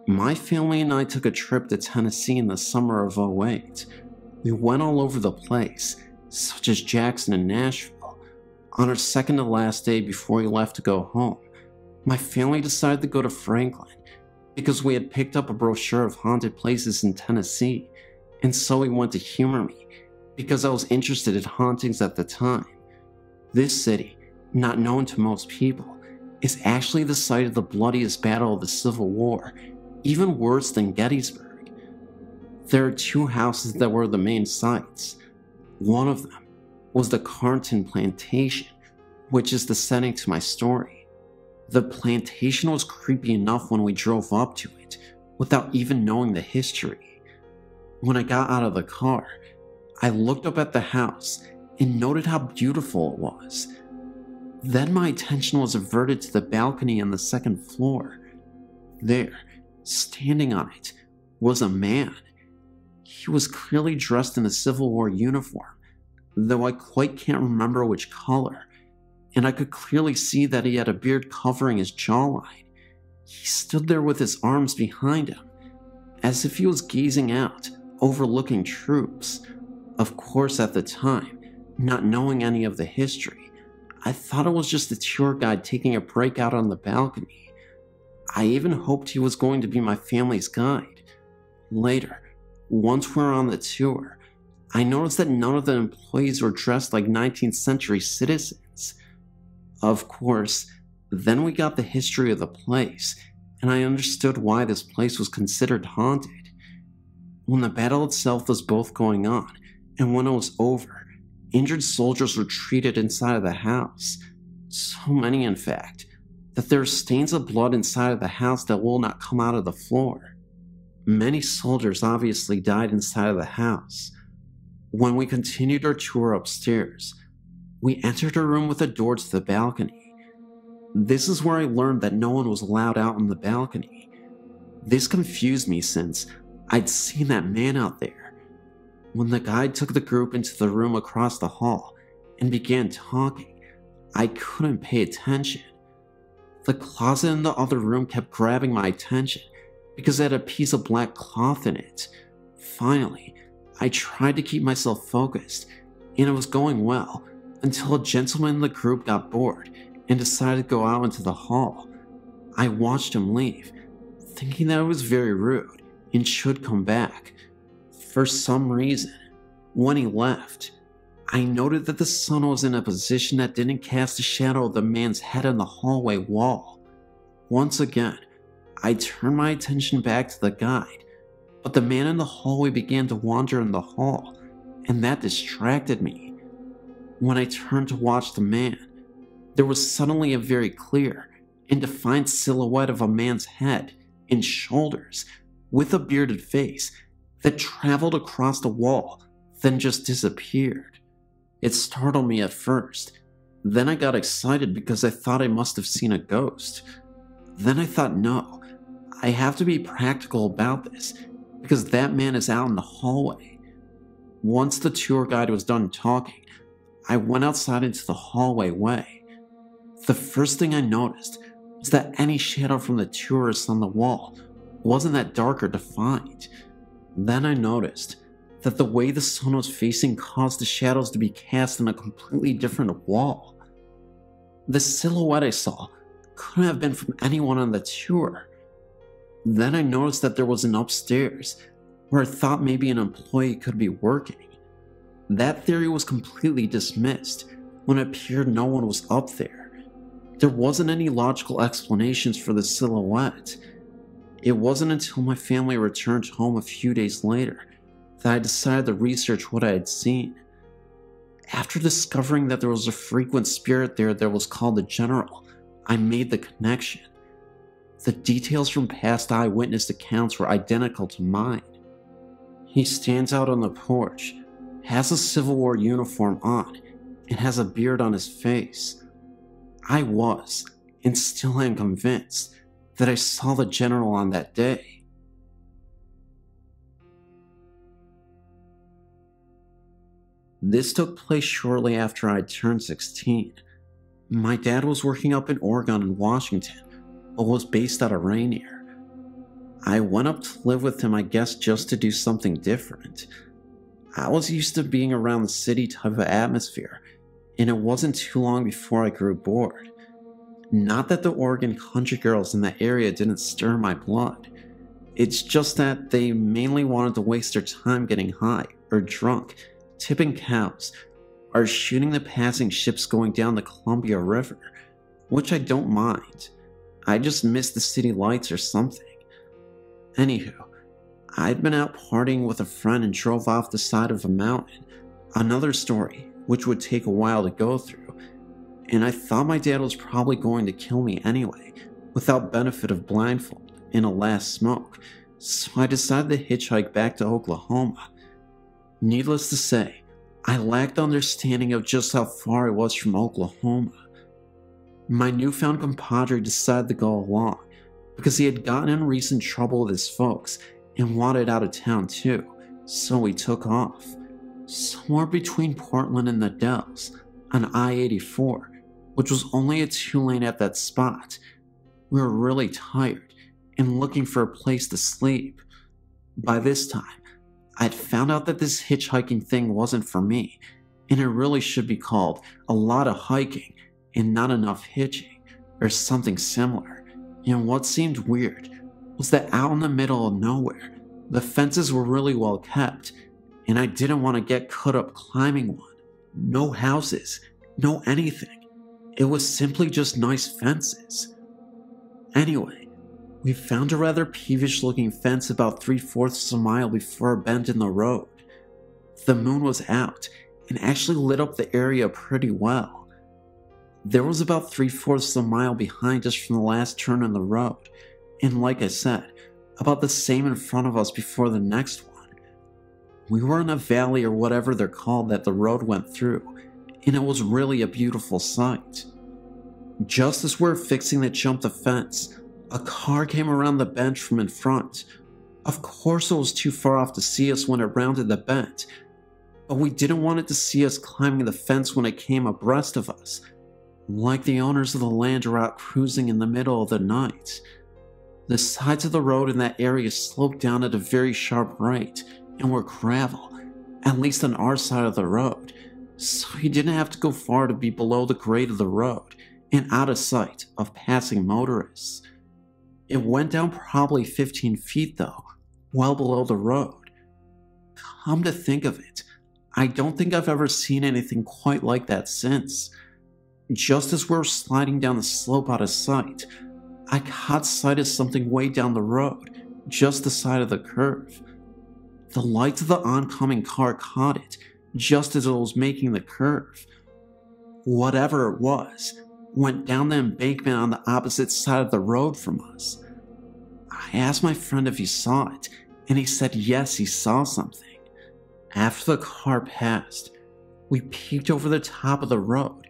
My family and I took a trip to Tennessee in the summer of '08. We went all over the place, such as Jackson and Nashville. On our second to last day before we left to go home, my family decided to go to Franklin because we had picked up a brochure of haunted places in Tennessee, and so we went to humor me because I was interested in hauntings at the time. This city, not known to most people, is actually the site of the bloodiest battle of the Civil War, even worse than Gettysburg. There are two houses that were the main sites. One of them was the Contin Plantation, which is the setting to my story. The plantation was creepy enough when we drove up to it, without even knowing the history. When I got out of the car, I looked up at the house and noted how beautiful it was. Then my attention was averted to the balcony on the second floor. There, standing on it, was a man. He was clearly dressed in a Civil War uniform, though I quite can't remember which color, and I could clearly see that he had a beard covering his jawline. He stood there with his arms behind him, as if he was gazing out, overlooking troops. Of course, at the time, not knowing any of the history, I thought it was just a tour guide taking a break out on the balcony. I even hoped he was going to be my family's guide. Later, once we were on the tour, I noticed that none of the employees were dressed like 19th century citizens. Of course, then we got the history of the place, and I understood why this place was considered haunted. When the battle itself was both going on, and when it was over, injured soldiers were treated inside of the house. So many, in fact, that there are stains of blood inside of the house that will not come out of the floor. Many soldiers obviously died inside of the house. When we continued our tour upstairs, we entered a room with a door to the balcony. This is where I learned that no one was allowed out on the balcony. This confused me since I'd seen that man out there. When the guide took the group into the room across the hall and began talking, I couldn't pay attention. The closet in the other room kept grabbing my attention because it had a piece of black cloth in it. Finally, I tried to keep myself focused, and it was going well until a gentleman in the group got bored and decided to go out into the hall. I watched him leave, thinking that it was very rude and should come back. For some reason, when he left, I noted that the sun was in a position that didn't cast a shadow of the man's head on the hallway wall. Once again, I turned my attention back to the guide, but the man in the hallway began to wander in the hall, and that distracted me. When I turned to watch the man, there was suddenly a very clear and defined silhouette of a man's head and shoulders with a bearded face that traveled across the wall, then just disappeared. It startled me at first. Then I got excited because I thought I must have seen a ghost. Then I thought, no, I have to be practical about this because that man is out in the hallway. Once the tour guide was done talking, I went outside into the hallway way. The first thing I noticed was that any shadow from the tourists on the wall wasn't that dark or defined. Then I noticed that the way the sun was facing caused the shadows to be cast in a completely different wall. The silhouette I saw couldn't have been from anyone on the tour. Then I noticed that there was an upstairs where I thought maybe an employee could be working. That theory was completely dismissed when it appeared no one was up there. There wasn't any logical explanations for the silhouette. It wasn't until my family returned home a few days later that I decided to research what I had seen. After discovering that there was a frequent spirit there that was called the General, I made the connection. The details from past eyewitness accounts were identical to mine. He stands out on the porch, has a Civil War uniform on, and has a beard on his face. I was, and still am convinced, that I saw the General on that day. " This took place shortly after I turned 16. My dad was working up in Oregon and Washington, but was based out of Rainier. I went up to live with him, I guess, just to do something different. I was used to being around the city type of atmosphere, and it wasn't too long before I grew bored. Not that the Oregon country girls in that area didn't stir my blood. It's just that they mainly wanted to waste their time getting high or drunk, tipping cows, or shooting the passing ships going down the Columbia River, which I don't mind. I just miss the city lights or something. Anywho, I'd been out partying with a friend and drove off the side of a mountain, another story which would take a while to go through, and I thought my dad was probably going to kill me anyway, without benefit of blindfold and a last smoke, so I decided to hitchhike back to Oklahoma. Needless to say, I lacked understanding of just how far I was from Oklahoma. My newfound compadre decided to go along, because he had gotten in recent trouble with his folks and wanted out of town too, so he took off. Somewhere between Portland and the Dells, on I-84, which was only a 2-lane at that spot. We were really tired and looking for a place to sleep. By this time, I'd found out that this hitchhiking thing wasn't for me, and it really should be called a lot of hiking and not enough hitching, or something similar. And what seemed weird was that out in the middle of nowhere, the fences were really well kept, and I didn't want to get cut up climbing one. No houses, no anything. It was simply just nice fences. Anyway, we found a rather peevish looking fence about 3/4 of a mile before a bend in the road. The moon was out and actually lit up the area pretty well. There was about 3/4 of a mile behind us from the last turn in the road, and like I said, about the same in front of us before the next one. We were in a valley or whatever they're called that the road went through, and it was really a beautiful sight. Just as we were fixing to jump the fence, a car came around the bend from in front. Of course it was too far off to see us when it rounded the bend, but we didn't want it to see us climbing the fence when it came abreast of us, like the owners of the land are out cruising in the middle of the night. The sides of the road in that area sloped down at a very sharp rate and were gravel, at least on our side of the road, so you didn't have to go far to be below the grade of the road and out of sight of passing motorists. It went down probably 15 feet though, well below the road. Come to think of it, I don't think I've ever seen anything quite like that since. Just as we were sliding down the slope out of sight, I caught sight of something way down the road, just the side of the curve. The lights of the oncoming car caught it, just as it was making the curve. Whatever it was, went down the embankment on the opposite side of the road from us. I asked my friend if he saw it, and he said yes, he saw something. After the car passed, we peeked over the top of the road,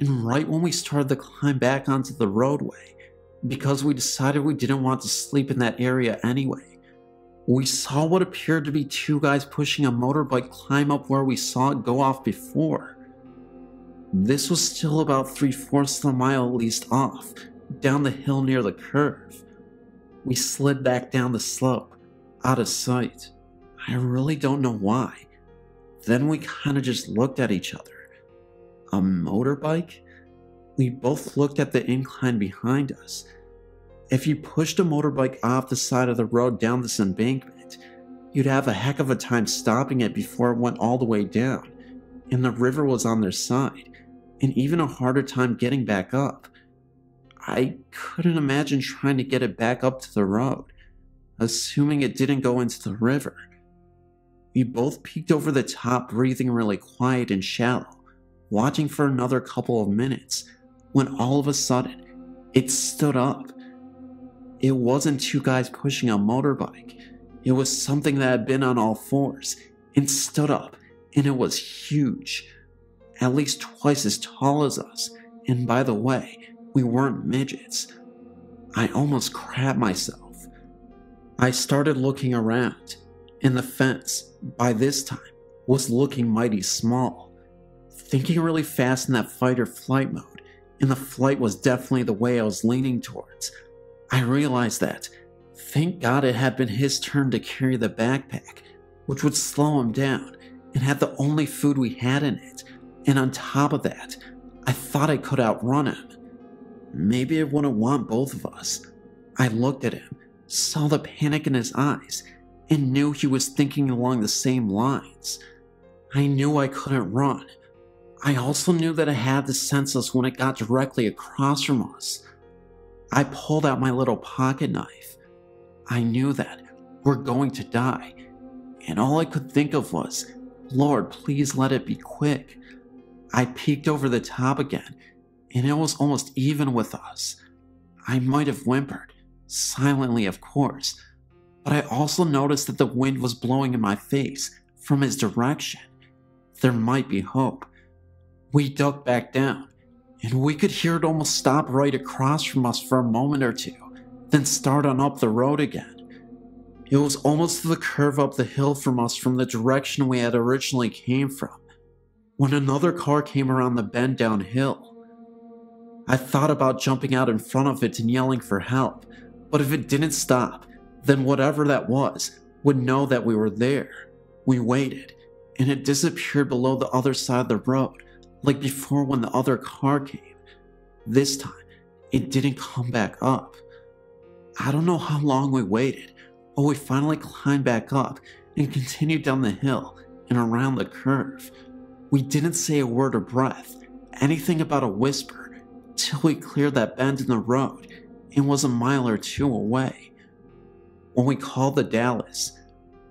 and right when we started to climb back onto the roadway, because we decided we didn't want to sleep in that area anyway, we saw what appeared to be 2 guys pushing a motorbike climb up where we saw it go off before. This was still about 3/4 of a mile at least off, down the hill near the curve. We slid back down the slope, out of sight. I really don't know why. Then we kinda just looked at each other. A motorbike? We both looked at the incline behind us. If you pushed a motorbike off the side of the road down this embankment, you'd have a heck of a time stopping it before it went all the way down, and the river was on their side, and even a harder time getting back up. I couldn't imagine trying to get it back up to the road, assuming it didn't go into the river. We both peeked over the top, breathing really quiet and shallow, watching for another couple of minutes, when all of a sudden, it stood up. It wasn't 2 guys pushing a motorbike. It was something that had been on all fours and stood up, and it was huge. At least twice as tall as us, and by the way, we weren't midgets. I almost crapped myself. I started looking around, and the fence, by this time, was looking mighty small. Thinking really fast in that fight or flight mode, and the flight was definitely the way I was leaning towards, I realized that, thank God it had been his turn to carry the backpack, which would slow him down, and had the only food we had in it, and on top of that, I thought I could outrun him. Maybe it wouldn't want both of us. I looked at him, saw the panic in his eyes, and knew he was thinking along the same lines. I knew I couldn't run. I also knew that I had to sense us when it got directly across from us. I pulled out my little pocket knife. I knew that we're going to die, and all I could think of was, Lord, please let it be quick. I peeked over the top again, and it was almost even with us. I might have whimpered, silently of course, but I also noticed that the wind was blowing in my face from his direction. There might be hope. We ducked back down, and we could hear it almost stop right across from us for a moment or two, then start on up the road again. It was almost to the curve up the hill from us from the direction we had originally came from, when another car came around the bend downhill. I thought about jumping out in front of it and yelling for help, but if it didn't stop, then whatever that was would know that we were there. We waited, and it disappeared below the other side of the road, like before when the other car came. This time, it didn't come back up. I don't know how long we waited, but we finally climbed back up and continued down the hill and around the curve. We didn't say a word or breath, anything about a whisper, till we cleared that bend in the road and was a mile or two away. When we called the Dallas,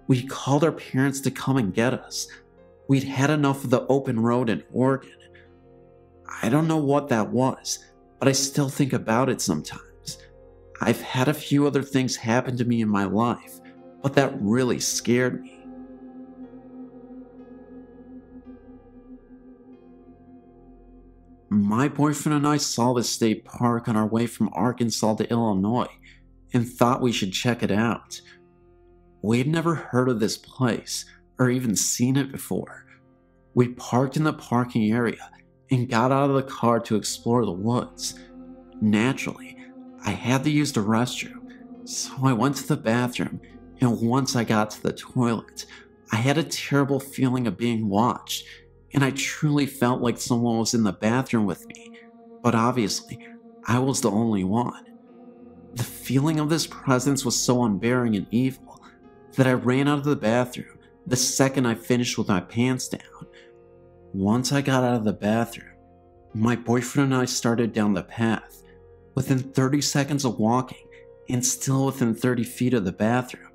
we called our parents to come and get us. We'd had enough of the open road in Oregon. I don't know what that was, but I still think about it sometimes. I've had a few other things happen to me in my life, but that really scared me. My boyfriend and I saw the state park on our way from Arkansas to Illinois and thought we should check it out. We'd never heard of this place or even seen it before. We parked in the parking area and got out of the car to explore the woods. Naturally, I had to use the restroom, so I went to the bathroom, and once I got to the toilet, I had a terrible feeling of being watched, and I truly felt like someone was in the bathroom with me, but obviously, I was the only one. The feeling of this presence was so unbearing and evil that I ran out of the bathroom the second I finished with my pants down. Once I got out of the bathroom, my boyfriend and I started down the path. Within 30 seconds of walking, and still within 30 feet of the bathroom,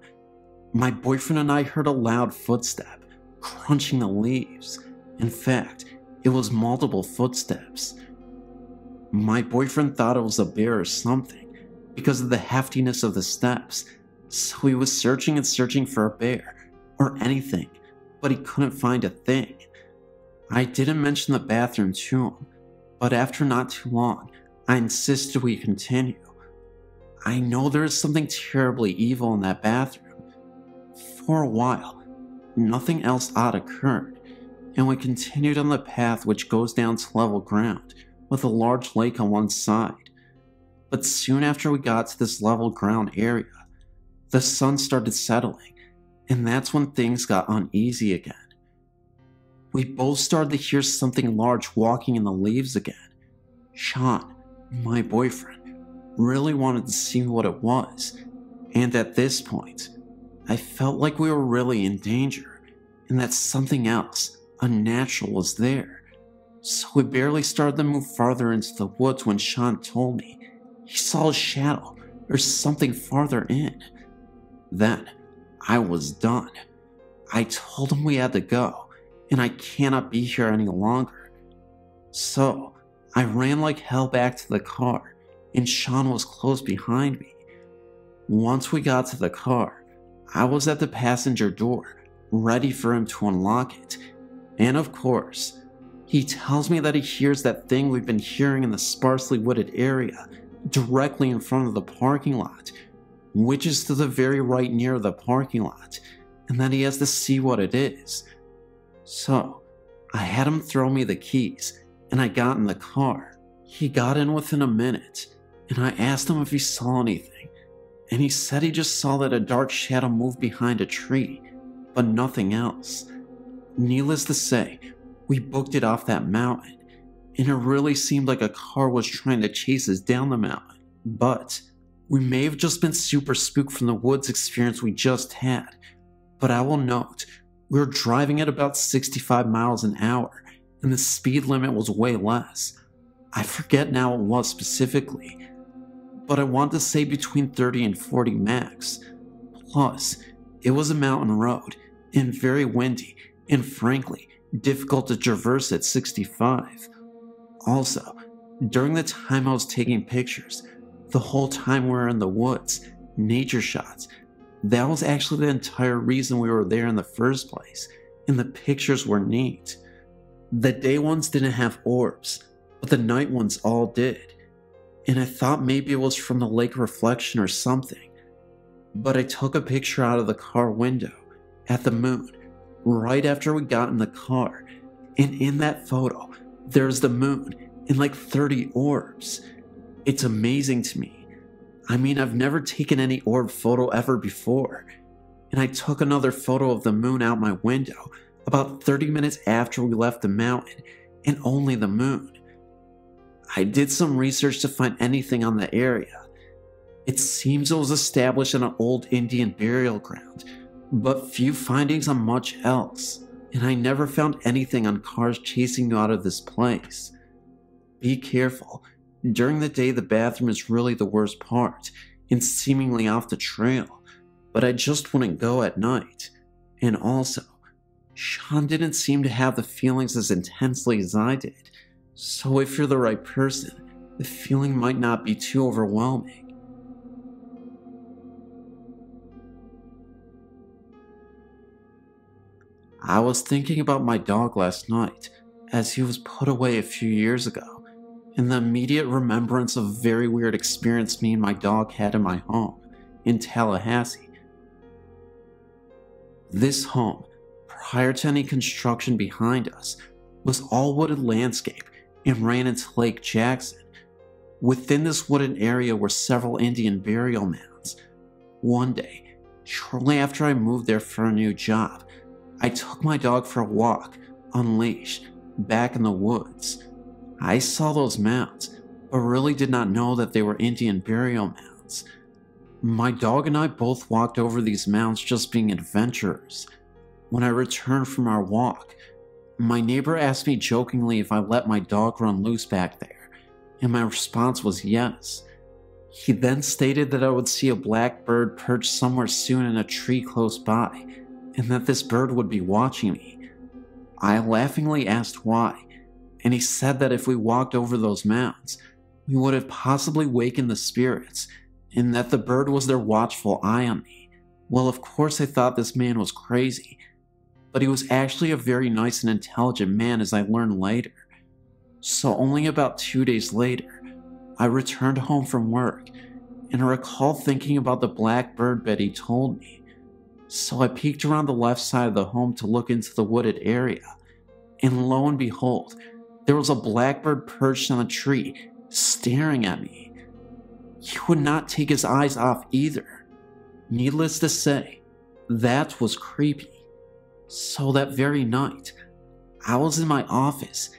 my boyfriend and I heard a loud footstep, crunching the leaves. In fact, it was multiple footsteps. My boyfriend thought it was a bear or something, because of the heftiness of the steps, so he was searching and searching for a bear, or anything, but he couldn't find a thing. I didn't mention the bathroom to him, but after not too long, I insisted we continue. I know there is something terribly evil in that bathroom. For a while, nothing else odd occurred, and we continued on the path which goes down to level ground, with a large lake on one side. But soon after we got to this level ground area, the sun started settling, and that's when things got uneasy again. We both started to hear something large walking in the leaves again. Sean, my boyfriend, really wanted to see what it was, and at this point, I felt like we were really in danger, and that something else, unnatural, was there. So we barely started to move farther into the woods when Sean told me he saw a shadow or something farther in. Then, I was done. I told him we had to go, and I cannot be here any longer. So, I ran like hell back to the car, and Sean was close behind me. Once we got to the car, I was at the passenger door, ready for him to unlock it, and of course, he tells me that he hears that thing we've been hearing in the sparsely wooded area, directly in front of the parking lot, which is to the very right near the parking lot, and that he has to see what it is. So, I had him throw me the keys, and I got in the car. He got in within a minute, and I asked him if he saw anything, and he said he just saw that a dark shadow moved behind a tree, but nothing else. Needless to say, we booked it off that mountain, and it really seemed like a car was trying to chase us down the mountain. But we may have just been super spooked from the woods experience we just had. But I will note, we were driving at about 65 miles an hour, and the speed limit was way less. I forget now what it was specifically, but I want to say between 30 and 40 max. Plus, it was a mountain road, and very windy, and frankly, difficult to traverse at 65. Also, during the time I was taking pictures, the whole time we were in the woods, nature shots, that was actually the entire reason we were there in the first place, and the pictures were neat. The day ones didn't have orbs, but the night ones all did, and I thought maybe it was from the lake reflection or something. But I took a picture out of the car window, at the moon, right after we got in the car, and in that photo, there's the moon and like 30 orbs. It's amazing to me. I mean, I've never taken any orb photo ever before, and I took another photo of the moon out my window about 30 minutes after we left the mountain, and only the moon. I did some research to find anything on the area. It seems it was established in an old Indian burial ground, but few findings on much else, and I never found anything on cars chasing you out of this place. Be careful. During the day, the bathroom is really the worst part, and seemingly off the trail, but I just wouldn't go at night. And also, Sean didn't seem to have the feelings as intensely as I did, so if you're the right person, the feeling might not be too overwhelming. I was thinking about my dog last night, as he was put away a few years ago, and the immediate remembrance of a very weird experience me and my dog had in my home, in Tallahassee. This home, prior to any construction behind us, was all wooded landscape and ran into Lake Jackson. Within this wooded area were several Indian burial mounds. One day, shortly after I moved there for a new job, I took my dog for a walk, unleashed, back in the woods. I saw those mounds, but really did not know that they were Indian burial mounds. My dog and I both walked over these mounds just being adventurers. When I returned from our walk, my neighbor asked me jokingly if I let my dog run loose back there, and my response was yes. He then stated that I would see a black bird perched somewhere soon in a tree close by, and that this bird would be watching me. I laughingly asked why, and he said that if we walked over those mounds, we would have possibly wakened the spirits, and that the bird was their watchful eye on me. Well, of course I thought this man was crazy, but he was actually a very nice and intelligent man, as I learned later. So only about 2 days later, I returned home from work, and I recall thinking about the black bird bed he told me. So I peeked around the left side of the home to look into the wooded area, and lo and behold, there was a blackbird perched on a tree, staring at me. He would not take his eyes off either. Needless to say, that was creepy. So that very night, I was in my office,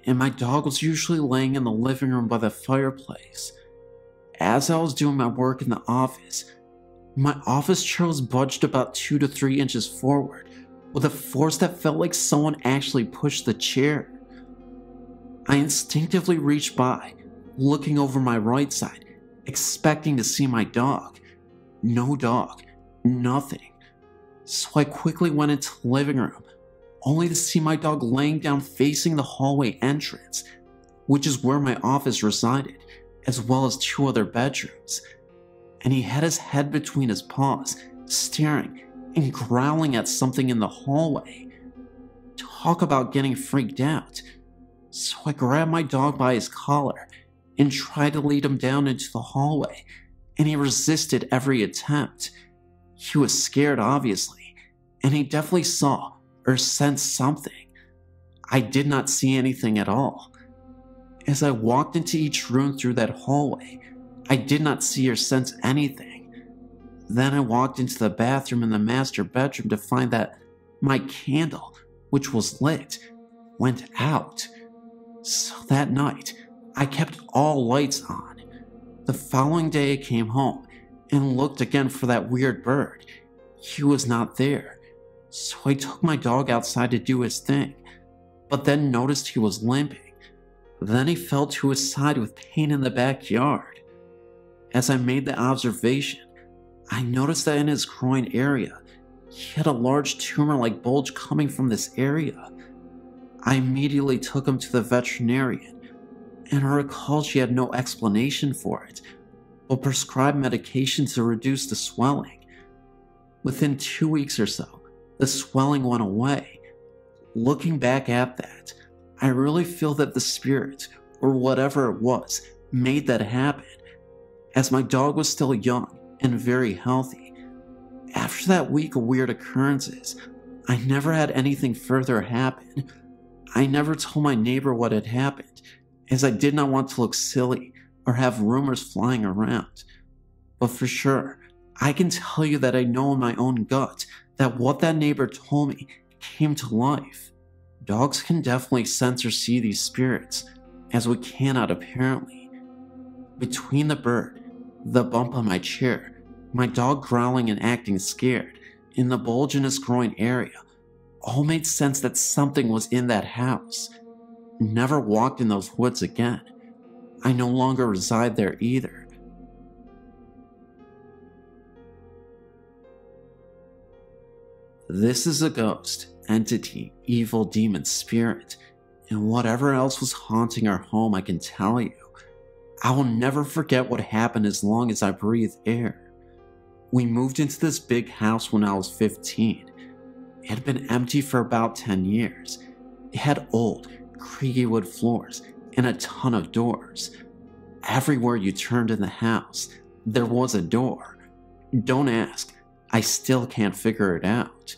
and my dog was usually laying in the living room by the fireplace. As I was doing my work in the office, my office chair was budged about 2 to 3 inches forward, with a force that felt like someone actually pushed the chair. I instinctively reached by, looking over my right side, expecting to see my dog. No dog, nothing. So I quickly went into the living room, only to see my dog laying down facing the hallway entrance, which is where my office resided, as well as 2 other bedrooms. And he had his head between his paws, staring and growling at something in the hallway. Talk about getting freaked out. So I grabbed my dog by his collar and tried to lead him down into the hallway, and he resisted every attempt. He was scared, obviously, and he definitely saw or sense something. I did not see anything at all. As I walked into each room through that hallway, I did not see or sense anything. Then I walked into the bathroom in the master bedroom to find that my candle, which was lit, went out. So that night, I kept all lights on. The following day I came home and looked again for that weird bird. He was not there. So I took my dog outside to do his thing, but then noticed he was limping. Then he fell to his side with pain in the backyard. As I made the observation, I noticed that in his groin area, he had a large tumor-like bulge coming from this area. I immediately took him to the veterinarian, and I recall she had no explanation for it, but prescribed medication to reduce the swelling. Within 2 weeks or so, the swelling went away. Looking back at that, I really feel that the spirit, or whatever it was, made that happen, as my dog was still young and very healthy. After that week of weird occurrences, I never had anything further happen. I never told my neighbor what had happened, as I did not want to look silly or have rumors flying around. But for sure, I can tell you that I know in my own gut that what that neighbor told me came to life. Dogs can definitely sense or see these spirits, as we cannot apparently. Between the bird, the bump on my chair, my dog growling and acting scared, and the bulge in his groin area, all made sense that something was in that house. Never walked in those woods again. I no longer reside there either. This is a ghost, entity, evil demon spirit, and whatever else was haunting our home, I can tell you. I will never forget what happened as long as I breathe air. We moved into this big house when I was 15. It had been empty for about 10 years. It had old, creaky wood floors and a ton of doors. Everywhere you turned in the house, there was a door. Don't ask, I still can't figure it out.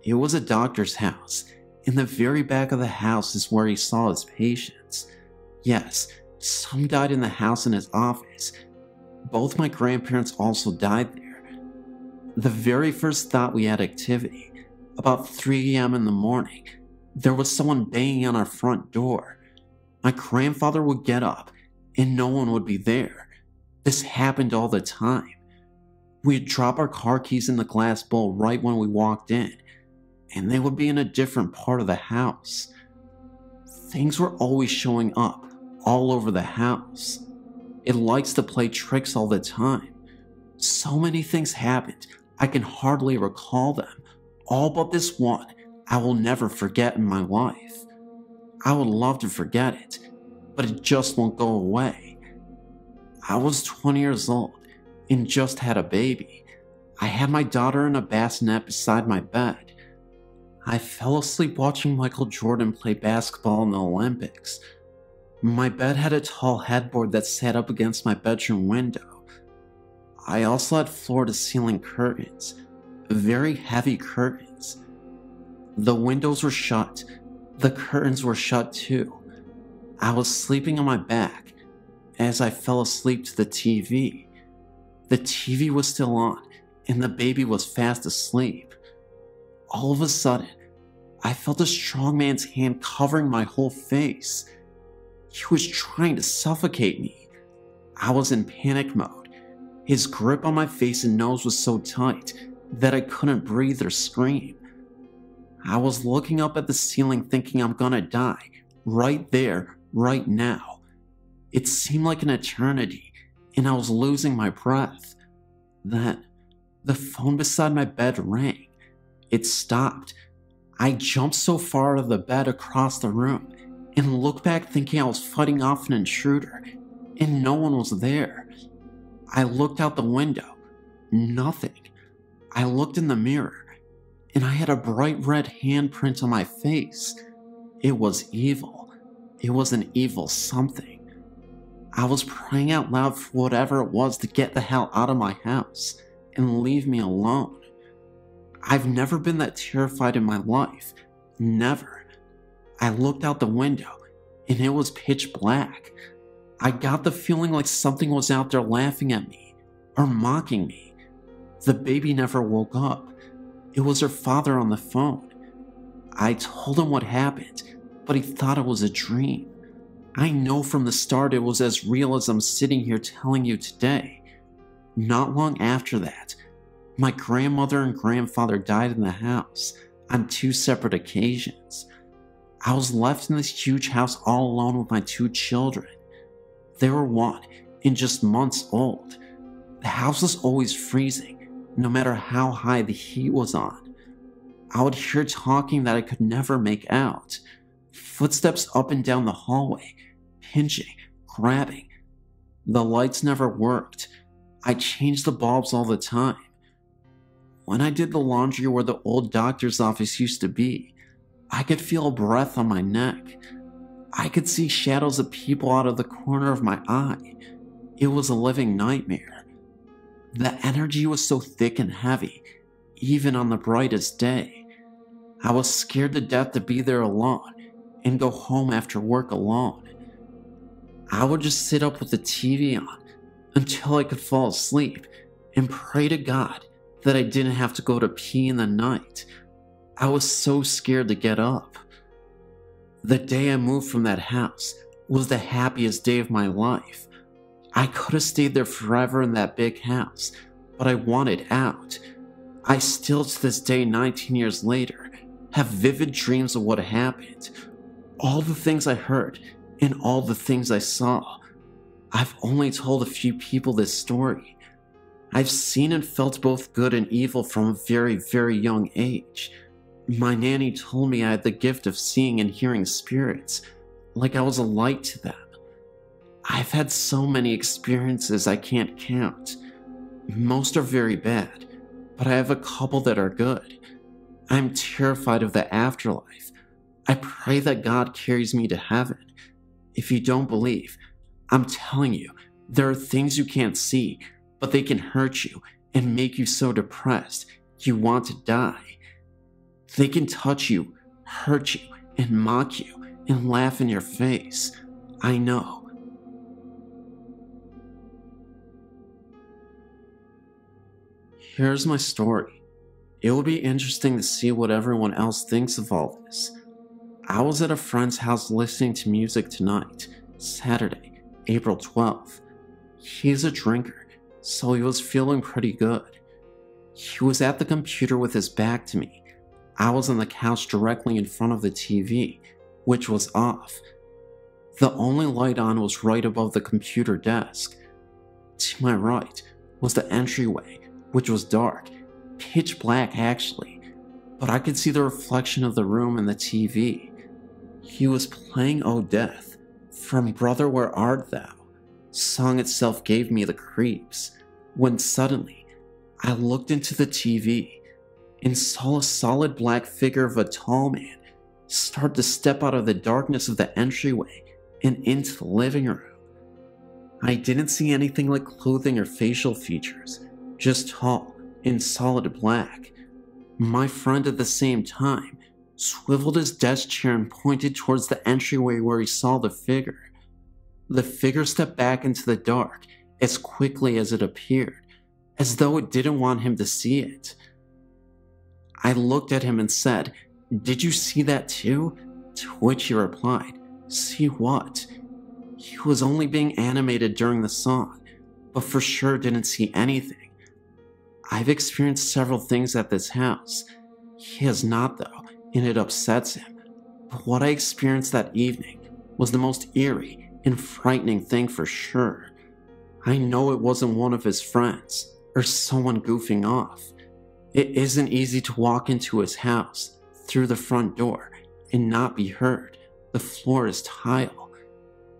It was a doctor's house. In the very back of the house is where he saw his patients. Yes, some died in the house in his office. Both my grandparents also died there. The very first thought we had activity, about 3 a.m. in the morning, there was someone banging on our front door. My grandfather would get up, and no one would be there. This happened all the time. We'd drop our car keys in the glass bowl right when we walked in, and they would be in a different part of the house. Things were always showing up all over the house. It likes to play tricks all the time. So many things happened, I can hardly recall them, all but this one I will never forget in my life. I would love to forget it, but it just won't go away. I was 20 years old and just had a baby. I had my daughter in a bassinet beside my bed. I fell asleep watching Michael Jordan play basketball in the Olympics. My bed had a tall headboard that sat up against my bedroom window. I also had floor-to-ceiling curtains, very heavy curtains. The windows were shut. The curtains were shut too. I was sleeping on my back as I fell asleep to the TV. The TV was still on, and the baby was fast asleep. All of a sudden, I felt a strong man's hand covering my whole face. He was trying to suffocate me. I was in panic mode. His grip on my face and nose was so tight that I couldn't breathe or scream. I was looking up at the ceiling thinking I'm gonna die, right there, right now. It seemed like an eternity, and I was losing my breath. Then, the phone beside my bed rang. It stopped. I jumped so far out of the bed across the room, and looked back thinking I was fighting off an intruder, and no one was there. I looked out the window. Nothing. I looked in the mirror, and I had a bright red handprint on my face. It was evil. It was an evil something. I was praying out loud for whatever it was to get the hell out of my house and leave me alone. I've never been that terrified in my life. Never. I looked out the window, and it was pitch black. I got the feeling like something was out there laughing at me, or mocking me. The baby never woke up. It was her father on the phone. I told him what happened, but he thought it was a dream. I know from the start it was as real as I'm sitting here telling you today. Not long after that, my grandmother and grandfather died in the house on 2 separate occasions. I was left in this huge house all alone with my 2 children. They were 1 and just months old. The house was always freezing, no matter how high the heat was on. I would hear talking that I could never make out. Footsteps up and down the hallway, pinching, grabbing. The lights never worked. I changed the bulbs all the time. When I did the laundry where the old doctor's office used to be, I could feel a breath on my neck. I could see shadows of people out of the corner of my eye. It was a living nightmare. The energy was so thick and heavy, even on the brightest day. I was scared to death to be there alone and go home after work alone. I would just sit up with the TV on until I could fall asleep and pray to God that I didn't have to go to pee in the night. I was so scared to get up. The day I moved from that house was the happiest day of my life. I could have stayed there forever in that big house, but I wanted out. I still to this day, 19 years later, have vivid dreams of what happened. All the things I heard and all the things I saw. I've only told a few people this story. I've seen and felt both good and evil from a very, very young age. My nanny told me I had the gift of seeing and hearing spirits, like I was a light to them. I've had so many experiences I can't count. Most are very bad, but I have a couple that are good. I'm terrified of the afterlife. I pray that God carries me to heaven. If you don't believe, I'm telling you, there are things you can't see, but they can hurt you and make you so depressed you want to die. They can touch you, hurt you, and mock you, and laugh in your face. I know. Here's my story. It will be interesting to see what everyone else thinks of all this. I was at a friend's house listening to music tonight, Saturday, April 12th. He's a drinker, so he was feeling pretty good. He was at the computer with his back to me. I was on the couch directly in front of the TV, which was off. The only light on was right above the computer desk. To my right was the entryway, which was dark, pitch black actually, but I could see the reflection of the room in the TV. He was playing "Oh Death" from "Brother Where Art Thou." Song itself gave me the creeps, when suddenly I looked into the TV and saw a solid black figure of a tall man start to step out of the darkness of the entryway and into the living room. I didn't see anything like clothing or facial features, just tall and solid black. My friend at the same time swiveled his desk chair and pointed towards the entryway where he saw the figure. The figure stepped back into the dark as quickly as it appeared, as though it didn't want him to see it. I looked at him and said, "Did you see that too?" To which he replied, "See what?" He was only being animated during the song, but for sure didn't see anything. I've experienced several things at this house. He has not though, and it upsets him. But what I experienced that evening was the most eerie and frightening thing for sure. I know it wasn't one of his friends, or someone goofing off. It isn't easy to walk into his house, through the front door, and not be heard. The floor is tile.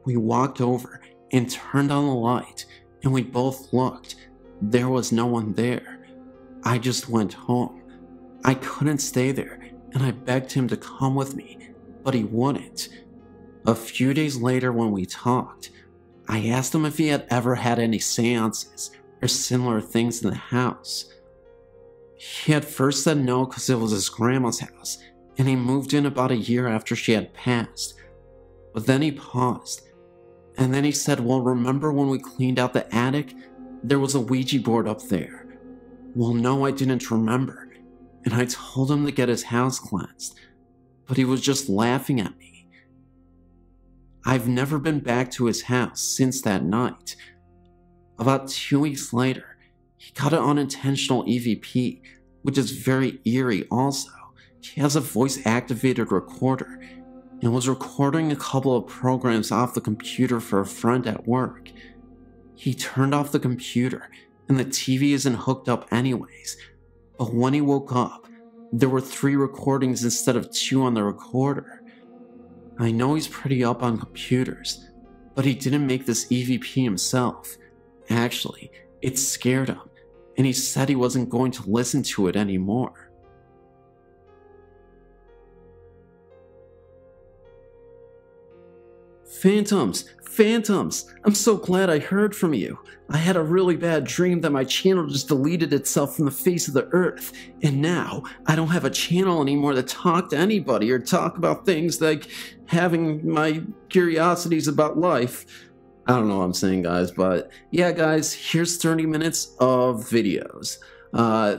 We walked over and turned on the light, and we both looked. There was no one there. I just went home. I couldn't stay there, and I begged him to come with me, but he wouldn't. A few days later when we talked, I asked him if he had ever had any seances or similar things in the house. He had first said no because it was his grandma's house, and he moved in about a year after she had passed. But then he paused, and then he said, well, remember when we cleaned out the attic? There was a Ouija board up there. Well, no, I didn't remember, and I told him to get his house cleansed, but he was just laughing at me. I've never been back to his house since that night. About 2 weeks later, he got an unintentional EVP, which is very eerie also. He has a voice-activated recorder and was recording a couple of programs off the computer for a friend at work. He turned off the computer and the TV isn't hooked up anyways, but when he woke up, there were 3 recordings instead of 2 on the recorder. I know he's pretty up on computers, but he didn't make this EVP himself. Actually, it scared him, and he said he wasn't going to listen to it anymore. Phantoms! Phantoms! I'm so glad I heard from you. I had a really bad dream that my channel just deleted itself from the face of the earth, and now I don't have a channel anymore to talk to anybody or talk about things like having my curiosities about life. I don't know what I'm saying, guys, but yeah, guys, here's 30 minutes of videos.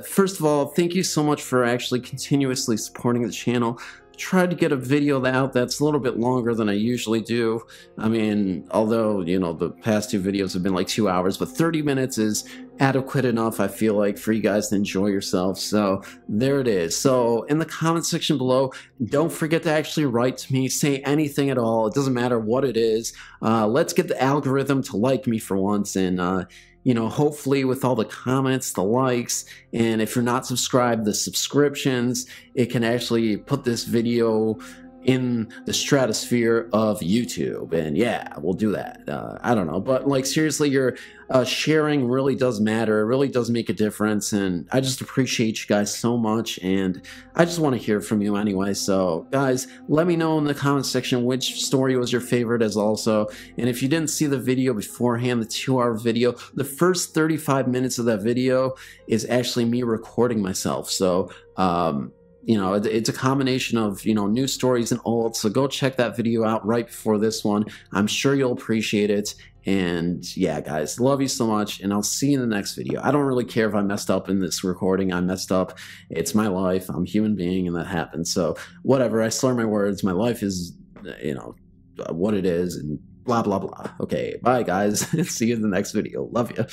First of all, thank you so much for actually continuously supporting the channel. Tried to get a video out that's a little bit longer than I usually do. I mean, although, you know, the past 2 videos have been like 2 hours, but 30 minutes is adequate enough, I feel like, for you guys to enjoy yourself. So there it is. So in the comment section below, don't forget to actually write to me, say anything at all. It doesn't matter what it is. Let's get the algorithm to like me for once, and you know, hopefully with all the comments, the likes, and if you're not subscribed, the subscriptions, it can actually put this video in the stratosphere of YouTube. And yeah, we'll do that. I don't know, but like seriously, your sharing really does matter. It really does make a difference, and I just appreciate you guys so much, and I just want to hear from you anyway. So guys, let me know in the comment section which story was your favorite as also, and if you didn't see the video beforehand, the 2-hour video, the first 35 minutes of that video is actually me recording myself. So you know, it's a combination of, you know, new stories and old, so go check that video out right before this one. I'm sure you'll appreciate it. And yeah, guys, love you so much, and I'll see you in the next video. I don't really care if I messed up in this recording. I messed up. It's my life. I'm a human being, and that happens. So whatever, I slur my words. My life is, you know, what it is, and blah, blah, blah. Okay, bye, guys. See you in the next video. Love you.